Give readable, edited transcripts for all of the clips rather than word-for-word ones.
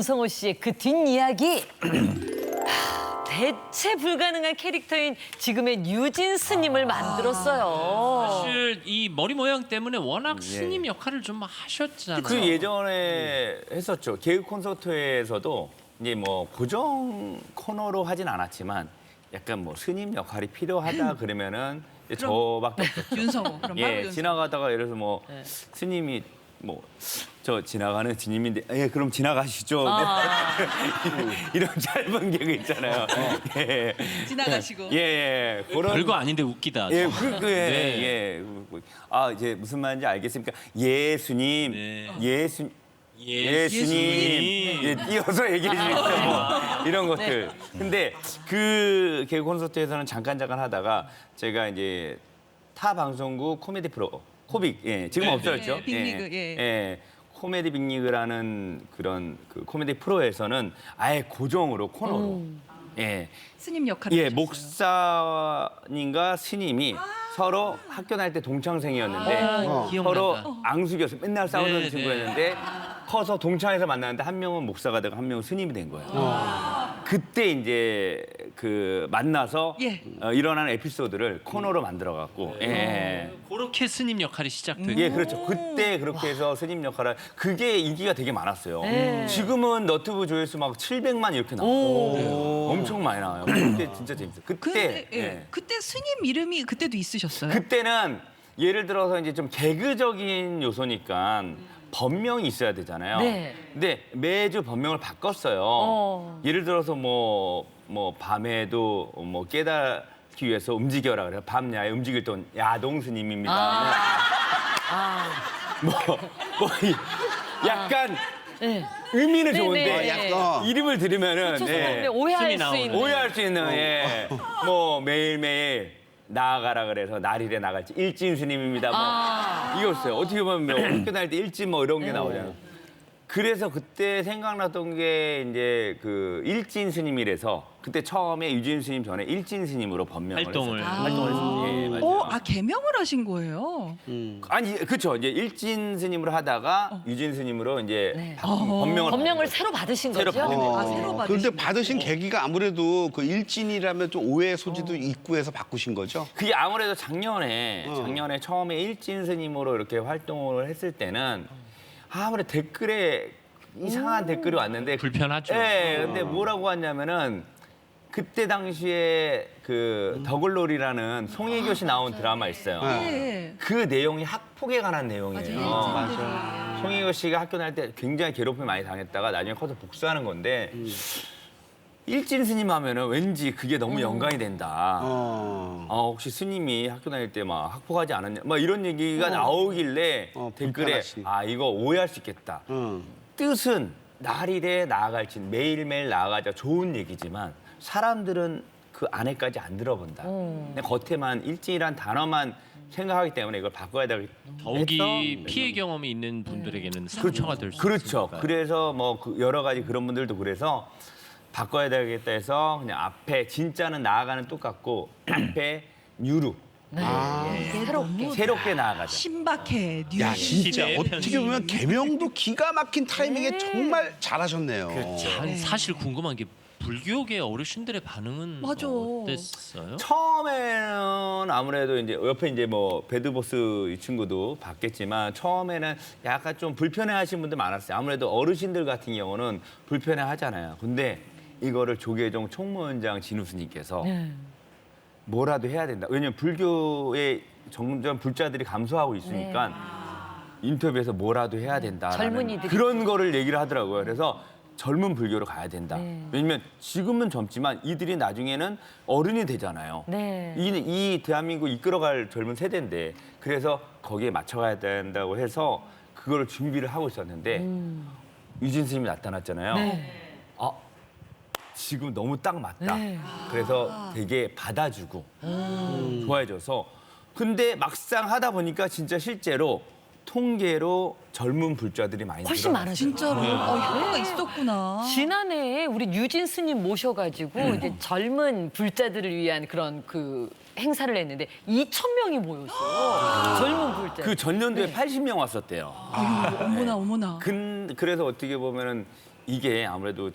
성호 씨의 그 뒷이야기. 대체 불가능한 캐릭터인 지금의 유진 스님을 만들었어요. 사실 이 머리 모양 때문에 워낙 스님 역할을 좀 하셨잖아요. 그 예전에 했었죠. 개그 콘서트에서도 이제 뭐 고정 코너로 하진 않았지만 약간 뭐 스님 역할이 필요하다 그러면은 이제 저밖에 없었죠. 윤성호. 그럼 바로 예, 윤성호. 지나가다가 예를 들어서 뭐 스님이 뭐 저 지나가는 스님인데 예, 그럼 지나가시죠. 이런 짧은 개그 있잖아요. 예. 지나가시고. 예, 예. 그런 별거 아닌데 웃기다. 예, 네. 예. 아, 이제 무슨 말인지 알겠습니까? 예수님, 네. 예수님, 예수님. 예, 띄어서 얘기해 주시죠. 뭐 이런 것들. 근데 그 개그 콘서트에서는 잠깐 하다가 제가 이제 타 방송국 코미디 프로 코빅, 예, 지금 네, 없어졌죠? 네, 빅리그, 예. 코미디 빅리그라는 그런 그 코미디 프로에서는 아예 고정으로 코너로, 예, 스님 역할을 예, 하셨어요. 목사님과 스님이 서로 학교 다닐 때 동창생이었는데 서로 기억난다. 앙숙이었어요. 맨날 싸우는 네, 친구였는데 커서 동창회에서 만났는데 한 명은 목사가 되고 한 명은 스님이 된 거예요. 그때 이제 그 만나서 예. 일어나는 에피소드를 코너로 만들어갖고 예. 그렇게 스님 역할이 시작되고. 예, 그렇죠. 그때 그렇게 해서 스님 역할을 그게 인기가 되게 많았어요. 지금은 너튜브 조회수 막 700만 이렇게 나와요. 엄청 많이 나와요. 그때 진짜 재밌어요. 근데 그때 예. 그때 스님 이름이 그때도 있으셨어요? 그때는 예를 들어서 이제 좀 개그적인 요소니까 법명이 있어야 되잖아요. 네. 근데 매주 법명을 바꿨어요. 예를 들어서 뭐 밤에도 뭐 깨닫기 위해서 움직여라 그래요. 밤야에 움직일 돈 야동 스님입니다. 약간 네. 의미는 네, 좋은데 네. 이름을 들으면은 그렇죠. 예. 오해할 숨이 수 나오네. 있는. 오해할 수 있는 예. 뭐 매일매일 나아가라 그래서 날일에 나갈지 일진 스님입니다. 뭐 이거였어요. 어떻게 보면 뭐 학교 다닐 때 일진 뭐 이런 게 나오잖아요. 그래서 그때 생각났던 게 이제 그 일진 스님이라서 그때 처음에 유진 스님 전에 일진 스님으로 법명을 활동을. 했었어요. 활동을 했어요. 예, 맞아요. 개명을 하신 거예요? 아니 그렇죠. 이제 일진 스님으로 하다가 유진 스님으로 이제 네. 법명을 법명을 받은 새로 받으신 새로 거죠? 받은 거예요. 새로 받으신 그런데 거예요? 받으신 계기가 아무래도 그 일진이라면 좀 오해 소지도 있고 해서 바꾸신 거죠? 그게 아무래도 작년에 처음에 일진 스님으로 이렇게 활동을 했을 때는 아무래도 댓글에 이상한 댓글이 왔는데 불편하죠. 예, 근데 뭐라고 왔냐면은 그때 당시에 그 더글로리라는 송혜교 씨 나온 드라마 있어요. 네. 그 내용이 학폭에 관한 내용이에요. 맞아요. 송혜교 씨가 학교 다닐 때 굉장히 괴롭힘 많이 당했다가 나중에 커서 복수하는 건데 일진 스님 하면은 왠지 그게 너무 연관이 된다. 혹시 스님이 학교 다닐 때 막 학폭하지 않았냐? 막 이런 얘기가 나오길래 댓글에 불편하시. 아 이거 오해할 수 있겠다. 뜻은 날일에 나아갈지 매일매일 나아가자 좋은 얘기지만 사람들은 그 안에까지 안 들어본다. 근데 겉에만 일진이란 단어만 생각하기 때문에 이걸 바꿔야 되겠다. 더욱이 피해 경험이 있는 분들에게는 상처가 될 수 그렇죠. 있으니까. 그래서 뭐 그 여러 가지 그런 분들도 그래서 바꿔야 되겠다 해서 그냥 앞에 진짜는 나아가는 똑같고 앞에 뉴루 새롭게 나아가자. 신박해, 뉴. 야 진짜 시대의 어떻게 편지. 보면 개명도 기가 막힌 타이밍에 정말 잘하셨네요. 자, 사실 궁금한 게 불교계 어르신들의 반응은 맞아. 어땠어요? 처음에는 아무래도 이제 옆에 이제 뭐 배드보스 이 친구도 봤겠지만 처음에는 약간 좀 불편해하시는 분들 많았어요. 아무래도 어르신들 같은 경우는 불편해하잖아요. 근데 이거를 조계종 총무원장 진우스님께서 뭐라도 해야 된다. 왜냐면 불교의 점점 불자들이 감소하고 있으니까 인터뷰에서 뭐라도 해야 된다. 젊은이들이. 그런 거를 얘기를 하더라고요. 그래서 젊은 불교로 가야 된다. 왜냐면 지금은 젊지만 이들이 나중에는 어른이 되잖아요. 네. 이 대한민국 이끌어갈 젊은 세대인데 그래서 거기에 맞춰가야 된다고 해서 그거를 준비를 하고 있었는데 유진 스님이 나타났잖아요. 아, 지금 너무 딱 맞다. 그래서 되게 받아주고 좋아해줘서 근데 막상 하다 보니까 진짜 실제로 통계로 젊은 불자들이 많이 훨씬 늘어났어요. 많으시죠. 진짜로. 효과가 있었구나. 지난해에 우리 유진 스님 모셔가지고 이제 젊은 불자들을 위한 그런 그 행사를 했는데 2,000명이 모였어요. 젊은 불자. 그 전년도에 80명 왔었대요. 아유, 어머나 어머나. 그래서 어떻게 보면은 이게 아무래도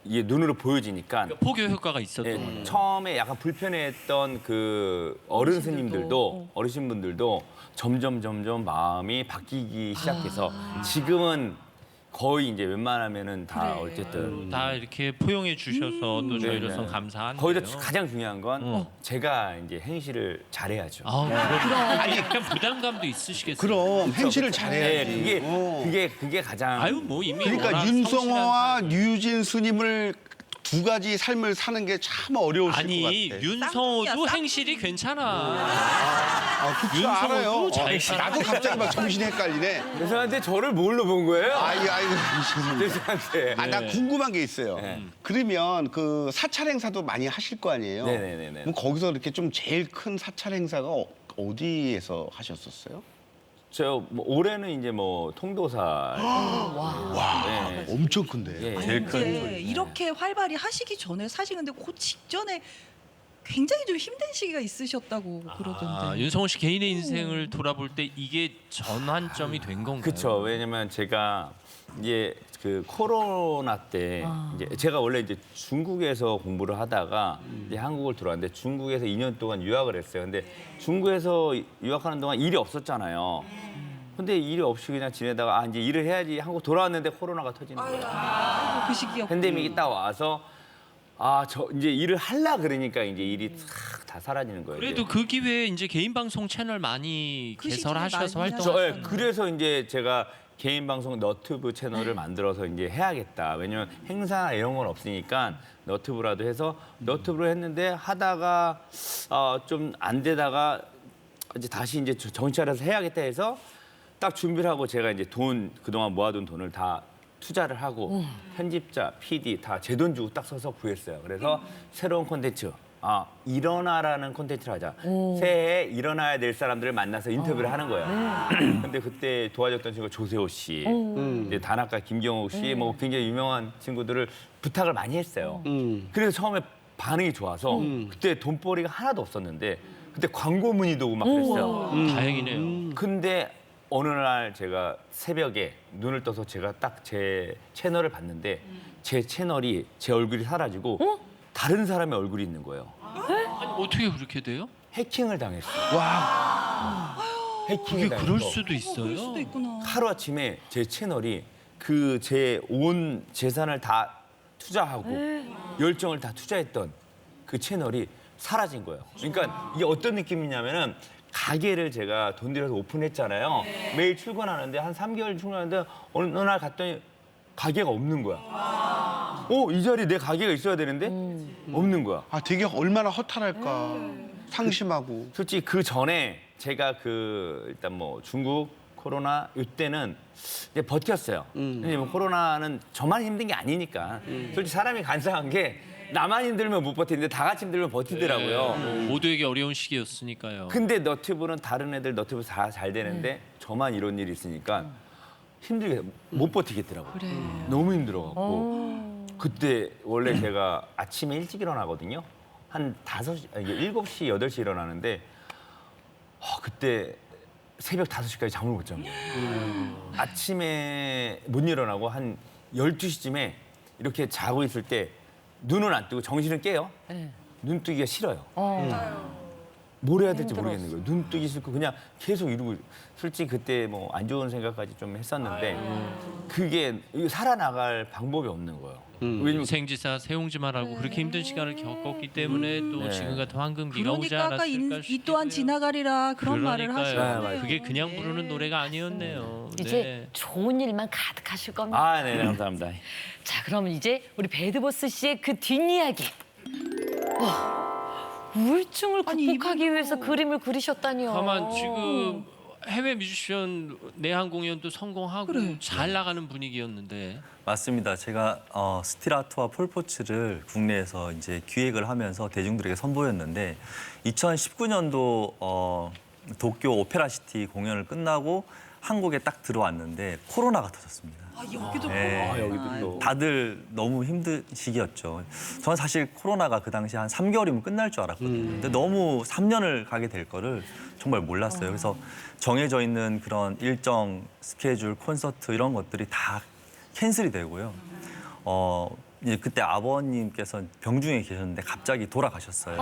이게 눈으로 보여지니까 포교 효과가 있었던 예, 거예요. 처음에 약간 불편했던 그 어르신분들도 점점 마음이 바뀌기 시작해서 지금은 거의 이제 웬만하면은 다 어쨌든 다 이렇게 포용해 주셔서 또 저희로서 네. 감사한데요. 거기다 가장 중요한 건 제가 이제 행실을 잘해야죠. 아, 그럼 약간 부담감도 있으시겠어요. 그럼 행실을 네, 잘해야지. 그게 가장 아유 뭐 이미 그러니까 워낙 윤성호와 성실한 류진 스님을 두 가지 삶을 사는 게 참 어려우실 아니 것 같아. 윤성호도 쌍둥이야, 행실이 괜찮아. 아, 그쵸, 윤성호도 알아요. 잘 나도 갑자기 막 정신이 헷갈리네. 죄송한데 저를 뭘로 본 거예요? 아이고, 죄송합니다. 죄송한데. 아, 나 궁금한 게 있어요. 네. 그러면 그 사찰 행사도 많이 하실 거 아니에요? 네네네네. 그럼 거기서 이렇게 좀 제일 큰 사찰 행사가 어디에서 하셨었어요? 뭐 올해는 이제 뭐 통도사. 와, 네. 엄청 큰데. 예. 제일 큰. 이제 이렇게 활발히 하시기 전에 사실 근데 그 직전에 굉장히 좀 힘든 시기가 있으셨다고 그러던데. 아, 윤성호 씨 개인의 인생을 돌아볼 때 이게 전환점이 된 건가요? 그렇죠. 왜냐면 제가 이제 그 코로나 때 이제 제가 원래 이제 중국에서 공부를 하다가 이제 한국을 들어왔는데 중국에서 2년 동안 유학을 했어요. 근데 중국에서 유학하는 동안 일이 없었잖아요. 근데 일이 없이 그냥 지내다가 이제 일을 해야지 한국 돌아왔는데 코로나가 터지는 거예요. 그 시기였고. 팬데믹이 딱 와서 저 이제 일을 하려 그러니까 이제 일이 다 사라지는 거예요. 그래도 그 기회에 이제 개인 방송 채널 많이 그 개설하셔서 시기에 많이 활동하셨는데 그래서 이제 제가 개인 방송 너튜브 채널을 만들어서 이제 해야겠다. 왜냐면 행사 이런 건 없으니까 너튜브라도 해서 너튜브로 했는데 하다가 좀 안 되다가 이제 다시 이제 정신 차려서 해야겠다 해서 딱 준비를 하고 제가 이제 그동안 모아둔 돈을 다 투자를 하고 편집자, PD 다 제 돈 주고 딱 써서 구했어요. 그래서 새로운 콘텐츠. 일어나라는 콘텐츠를 하자. 새해에 일어나야 될 사람들을 만나서 인터뷰를 하는 거예요. 근데 그때 도와줬던 친구가 조세호 씨, 이제 단학가 김경옥 씨, 뭐 굉장히 유명한 친구들을 부탁을 많이 했어요. 그래서 처음에 반응이 좋아서 그때 돈벌이가 하나도 없었는데 그때 광고 문의도 오고 막 그랬어요. 다행이네요. 근데 어느 날 제가 새벽에 눈을 떠서 제가 딱 제 채널을 봤는데 제 채널이 제 얼굴이 사라지고 다른 사람의 얼굴이 있는 거예요. 아니, 어떻게 그렇게 돼요? 해킹을 당했어요. 와, 해킹을 그게 그럴 당해서 수도 그럴 있어요. 수도 있구나. 하루아침에 제 채널이 제 온 재산을 다 투자하고 열정을 다 투자했던 그 채널이 사라진 거예요. 그러니까 이게 어떤 느낌이냐면은 가게를 제가 돈 들여서 오픈했잖아요. 매일 출근하는데 한 3개월 출근하는데 어느 날 갔더니 가게가 없는 거야. 이 자리에 내 가게가 있어야 되는데 없는 거야. 아, 되게 얼마나 허탈할까. 상심하고. 솔직히 그 전에 제가 일단 뭐 중국 코로나 이때는 이제 버텼어요. 왜냐면 코로나는 저만 힘든 게 아니니까. 솔직히 사람이 간사한 게 나만 힘들면 못 버티는데 다 같이 힘들면 버티더라고요. 모두에게 어려운 시기였으니까요. 근데 너튜브는 다른 애들 너튜브 다 잘 되는데 저만 이런 일이 있으니까 힘들게 못 버티겠더라고요. 그래. 너무 힘들어갖고 그때 원래 제가 아침에 일찍 일어나거든요. 한 7시, 8시 일어나는데 그때 새벽 5시까지 잠을 못 잔 거예요. 아침에 못 일어나고 한 12시쯤에 이렇게 자고 있을 때 눈은 안 뜨고 정신은 깨요. 눈 뜨기가 싫어요. 뭘 해야 될지 모르겠는 거예요. 눈 뜨기 싫고 그냥 계속 이러고 솔직히 그때 뭐 안 좋은 생각까지 좀 했었는데 그게 살아나갈 방법이 없는 거예요. 왜냐면 생지사 세옹지마라고 그렇게 힘든 시간을 겪었기 때문에 또 네. 지금 같은 황금기가 오지 그러니까 아까 않았을까 이 또한 싶기도 해요. 지나가리라 그런 말을 그러니까요. 하시네요. 그게 그냥 부르는 노래가 아니었네요. 이제 네. 좋은 일만 가득하실 겁니다. 네, 감사합니다. 자, 그러면 이제 우리 배드보스 씨의 그 뒷이야기. 우울증을 아니, 극복하기 이분도- 위해서 그림을 그리셨다니요. 다만 지금 해외 뮤지션 내한 공연도 성공하고 그래. 잘 나가는 분위기였는데 맞습니다. 제가 스틸아트와 폴포츠를 국내에서 이제 기획을 하면서 대중들에게 선보였는데 2019년도 도쿄 오페라시티 공연을 끝나고 한국에 딱 들어왔는데 코로나가 터졌습니다. 여기도 네. 여기도 또 다들 너무 힘든 시기였죠. 저는 사실 코로나가 그 당시 한 3개월이면 끝날 줄 알았거든요. 근데 너무 3년을 가게 될 거를 정말 몰랐어요. 그래서 정해져 있는 그런 일정, 스케줄, 콘서트 이런 것들이 다 캔슬이 되고요. 이제 그때 아버님께서 병중에 계셨는데 갑자기 돌아가셨어요.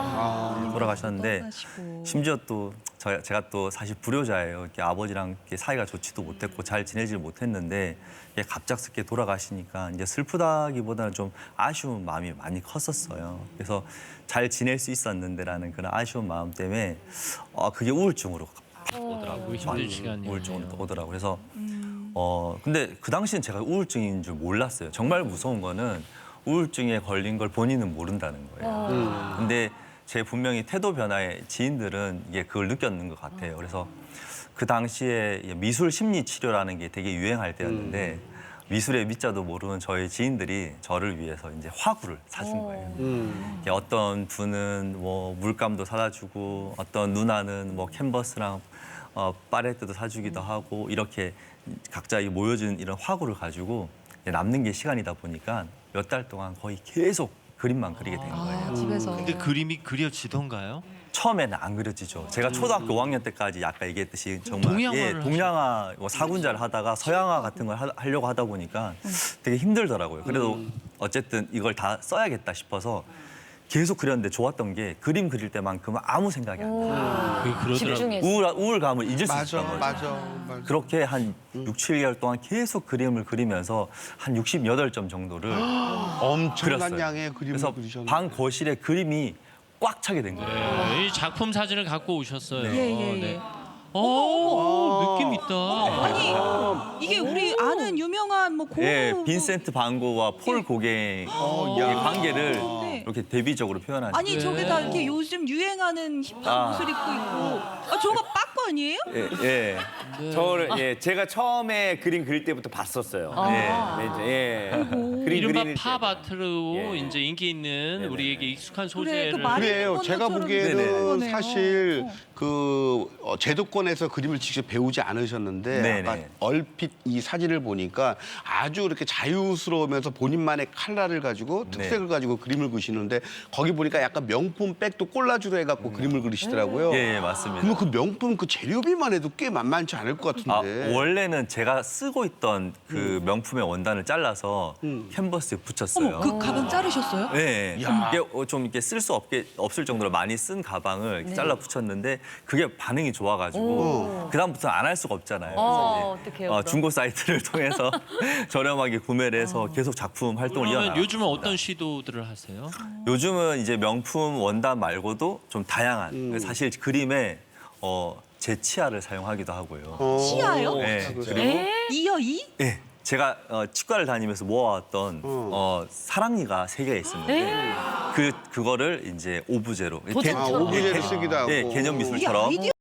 돌아가셨는데 떠나시고. 심지어 또 제가 또 사실 불효자예요. 이렇게 아버지랑 이렇게 사이가 좋지도 못했고 잘 지내질 못했는데 이게 갑작스럽게 돌아가시니까 이제 슬프다기보다는 좀 아쉬운 마음이 많이 컸었어요. 그래서 잘 지낼 수 있었는데라는 그런 아쉬운 마음 때문에 그게 우울증으로 오더라고요. 힘든 시간이네요. 우울증으로 오더라고요. 그래서 근데 그 당시엔 제가 우울증인 줄 몰랐어요. 정말 무서운 거는 우울증에 걸린 걸 본인은 모른다는 거예요. 근데 제 분명히 태도 변화의 지인들은 이게 그걸 느꼈는 것 같아요. 그래서 그 당시에 미술 심리 치료라는 게 되게 유행할 때였는데 미술의 미자도 모르는 저희 지인들이 저를 위해서 이제 화구를 사준 거예요. 이게 어떤 분은 뭐 물감도 사다 주고 어떤 누나는 뭐 캔버스랑 파레트도 사주기도 하고 이렇게 각자 모여준 이런 화구를 가지고 남는 게 시간이다 보니까 몇 달 동안 거의 계속 그림만 그리게 된 거예요. 집에서. 근데 그림이 그려지던가요? 처음에는 안 그려지죠. 제가 초등학교 5학년 때까지 아까 얘기했듯이 정말 동양화를 동양화 뭐 사군자를 하다가 서양화 같은 걸 하려고 하다 보니까 되게 힘들더라고요. 그래도 어쨌든 이걸 다 써야겠다 싶어서 계속 그렸는데 좋았던 게 그림 그릴 때만큼은 아무 생각이 안 나요. 그게 그러더라고요. 집중해서. 우울감을 잊을 수 맞아, 있었던 거예요. 맞아. 그렇게 한 6, 7개월 동안 계속 그림을 그리면서 한 68점 정도를 엄청난 그렸어요. 양의 그림을 그래서 그리셨는데. 방 거실에 그림이 꽉 차게 된 거예요. 네, 이 작품 사진을 갖고 오셨어요. 예. 느낌 있다. 아니 이게 우리 아는 유명한 뭐 고흐 예, 뭐- 빈센트 반 고흐와 폴 고갱의 관계를 네. 이렇게 대비적으로 표현한. 아니 저게 다 이렇게 요즘 유행하는 힙한 옷을 입고 있고 저거 빠꾸 아니에요? 예. 저를 제가 처음에 그림 그릴 때부터 봤었어요. 네, 그림 이른바 그리는 팝 때. 아트로 예. 이제 인기 있는 우리에게 익숙한 그래 소재를 그 말이 그래요. 있는 제가 것처럼 보기에는 그러네요. 사실 그 제도권에서 그림을 직접 배우지 않으셨는데 네네. 아까 얼핏 이 사진을 보니까 아주 이렇게 자유스러우면서 본인만의 컬러를 가지고 특색을 가지고 그림을 그리시는데 거기 보니까 약간 명품 백도 콜라주로 해갖고 그림을 그리시더라고요. 예, 맞습니다. 그러면 그 명품 그 재료비만 해도 꽤 만만치 않을 것 같은데. 원래는 제가 쓰고 있던 그 명품의 원단을 잘라서 캔버스에 붙였어요. 어머 그 가방 자르셨어요? 네, 야. 이게 좀 이렇게 쓸 수 없을 정도로 많이 쓴 가방을 이렇게 잘라 붙였는데 그게 반응이 좋아가지고 그 다음부터 안 할 수가 없잖아요. 그래서 이제 어떡해요, 그럼? 중고 사이트를 통해서 저렴하게 구매를 해서 계속 작품 활동을 그러면 이어나가고 요즘은 어떤 시도들을 하세요? 요즘은 이제 명품 원단 말고도 좀 다양한 사실 그림에 제 치아를 사용하기도 하고요. 치아요? 네, 그리고 이어 이? 예, 제가 치과를 다니면서 모아왔던 사랑니가 3개가 있었는데 그거를 이제 오브제로 도장처럼. 오브제를 쓰기도 하고. 개념 이게 미술처럼 아이디어